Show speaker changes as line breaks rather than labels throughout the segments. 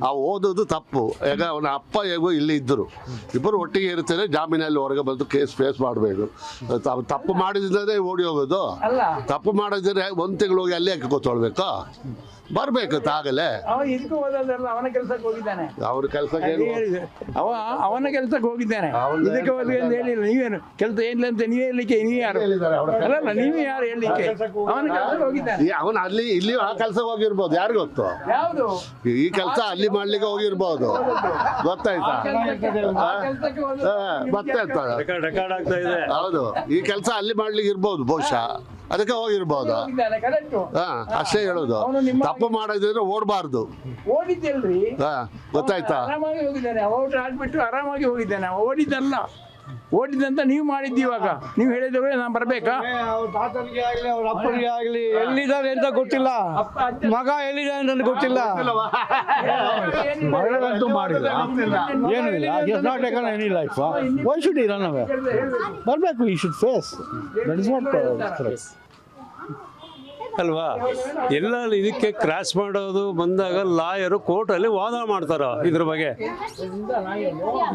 ಆ ಓದೋದು ತಪ್ಪು. ಈಗ ಅವನ ಅಪ್ಪ ಹೇಗೋ ಇಲ್ಲಿ ಇದ್ದರು, ಇಬ್ಬರು ಒಟ್ಟಿಗೆ ಇರ್ತಾರೆ, ಜಾಮೀನಲ್ಲಿ ಹೊರಗೆ ಬಂದು ಕೇಸ್ ಫೇಸ್ ಮಾಡಬೇಕು. ತಪ್ಪು ಮಾಡಿದ್ರೆ ಓಡಿ ಹೋಗೋದು, ತಪ್ಪು ಮಾಡಿದ್ರೆ 1 ತಿಂಗಳು ಹೋಗಿ ಅಲ್ಲೇ ಕೂತ್ಕೊಳ್ಬೇಕು, ಬರ್ಬೇಕು ಆಗಲೇ.
ಅವನ ಕೆಲಸಕ್ಕೆ ಹೋಗಿದ್ದಾನೆ,
ಅವ್ರ ಕೆಲಸಕ್ಕೆ
ಅವನ ಕೆಲಸಕ್ಕೆ ಹೋಗಿದ್ದಾನೆ, ಇದಕ್ಕೆ ಹೋಗಿ ಅಂತ ಹೇಳಿಲ್ಲ. ನೀವೇನು ಕೆಲಸ ಏನಿಲ್ಲ ಅಂತ ನೀವೇ ಹೇಳಲಿಕ್ಕೆ, ನೀವೇ ಯಾರು? ಅಲ್ಲ, ನೀವೇ ಯಾರು ಹೇಳಲಿಕ್ಕೆ? ಅವನ ಕೆಲಸಕ್ಕೆ ಹೋಗಿದ್ದಾನೆ.
ಅವನು ಅಲ್ಲಿ ಇಲ್ಲಿ ಆ ಕೆಲಸ ಹೋಗಿರ್ಬೋದು, ಯಾರು ಗೊತ್ತು?
ಯಾವುದು
ಈ ಕೆಲಸ ಅಲ್ಲಿ ಮಾಡ್ಲಿಕ್ಕೆ ಹೋಗಿರ್ಬೋದು, ಗೊತ್ತಾಯ್ತಾ? ಹೌದು, ಈ ಕೆಲಸ ಅಲ್ಲಿ ಮಾಡ್ಲಿಕ್ಕೆ ಇರ್ಬೋದು ಬಹುಶಃ, ಅದಕ್ಕೆ ಹೋಗಿರ್ಬೋದು. ಅಷ್ಟೇ ಹೇಳೋದು. ತಪ್ಪು ಮಾಡೋದಿದ್ರೆ ಓಡಬಾರ್ದು.
ಓಡಿದ್ದಲ್ರಿ,
ಗೊತ್ತಾಯ್ತಾ?
ಆರಾಮಾಗಿ ಹೋಗಿದ್ದಾನೆ, ಔಟ್ ಆಡ್ಬಿಟ್ಟು ಆರಾಮಾಗಿ ಹೋಗಿದ್ದಾನೆ. ಓಡಿದ್ದಲ್ಲ, ಓಡಿದಂತ ನೀವು ಮಾಡಿದ್ದು. ಇವಾಗ ನೀವು ಹೇಳಿದ್ರೆ ನಾನು ಬರ್ಬೇಕಾ?
ಅವ್ರ ತಾತನಿಗೆ ಆಗ್ಲಿ ಅವ್ರ ಅಪ್ಪನಿಗೆ ಆಗ್ಲಿ ಎಲ್ಲಿದ್ದಾರೆ ಅಂತ ಗೊತ್ತಿಲ್ಲ, ಮಗ ಎಲ್ಲಿದ್ದಾರೆ ಅಂತ ಗೊತ್ತಿಲ್ಲ. ಮಗಳಂತೂ ಮಾಡಿಲ್ಲ, ಏನೂ ಇಲ್ಲ. ಏನಿಲ್ಲ. ವೈ ಶುಡ್ ಇರ ನಾವೇ ಬರಬೇಕು, ಈ should face. That is not correct
ಅಲ್ವಾ? ಎಲ್ಲ ಇದಕ್ಕೆ ಕ್ರಾಸ್ ಮಾಡೋದು ಬಂದಾಗ ಲಾಯರು ಕೋರ್ಟಲ್ಲಿ ವಾದ ಮಾಡ್ತಾರ ಇದ್ರ ಬಗ್ಗೆ.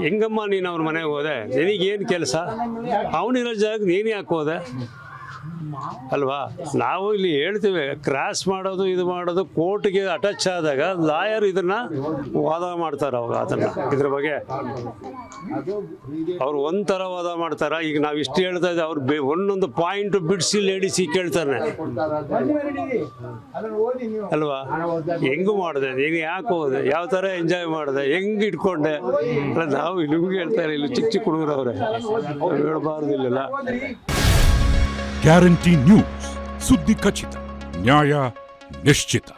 ಹೆಂಗಮ್ಮ ನೀನು ಅವ್ರ ಮನೆಗೆ ಹೋದೆ, ನಿನಗೇನು ಕೆಲಸ? ಅವನಿರೋ ಜಾಗ ನೀನು ಯಾಕೆ ಹೋದೆ ಅಲ್ವಾ? ನಾವು ಇಲ್ಲಿ ಹೇಳ್ತೀವಿ, ಕ್ರಾಸ್ ಮಾಡೋದು ಇದು ಮಾಡೋದು ಕೋರ್ಟ್ಗೆ ಅಟ್ಯಾಚ್ ಆದಾಗ ಲಾಯರ್ ಇದನ್ನ ವಾದ ಮಾಡ್ತಾರ. ಅವಾಗ ಅದನ್ನ ಇದ್ರ ಬಗ್ಗೆ ಅವ್ರು ಒಂಥರ ವಾದ ಮಾಡ್ತಾರ. ಈಗ ನಾವು ಇಷ್ಟು ಹೇಳ್ತಾ ಇದ್ದೆ, ಅವ್ರು ಒಂದೊಂದು ಪಾಯಿಂಟ್ ಬಿಡಿಸಿ ಲೇಡಿಸಿ ಕೇಳ್ತಾನೆ ಅಲ್ವಾ? ಹೆಂಗು ಮಾಡಿದೆ, ನೀನು ಯಾಕೆ ಹೋದೆ, ಯಾವ ಥರ ಎಂಜಾಯ್ ಮಾಡಿದೆ, ಹೆಂಗೆ ಇಟ್ಕೊಂಡೆ? ಅಲ್ಲ, ನಾವು ನಿಮ್ಗೆ ಹೇಳ್ತಾರೆ, ಇಲ್ಲಿ ಚಿಕ್ಕ ಚಿಕ್ಕ ಹುಡುಗರವ್ರೆ, ಹೇಳ್ಬಾರ್ದು ಇಲ್ಲೆಲ್ಲ.
ಗ್ಯಾರಂಟಿ ನ್ಯೂಸ್, ಸುದ್ದಿ ಖಚಿತ, ನ್ಯಾಯ ನಿಶ್ಚಿತ.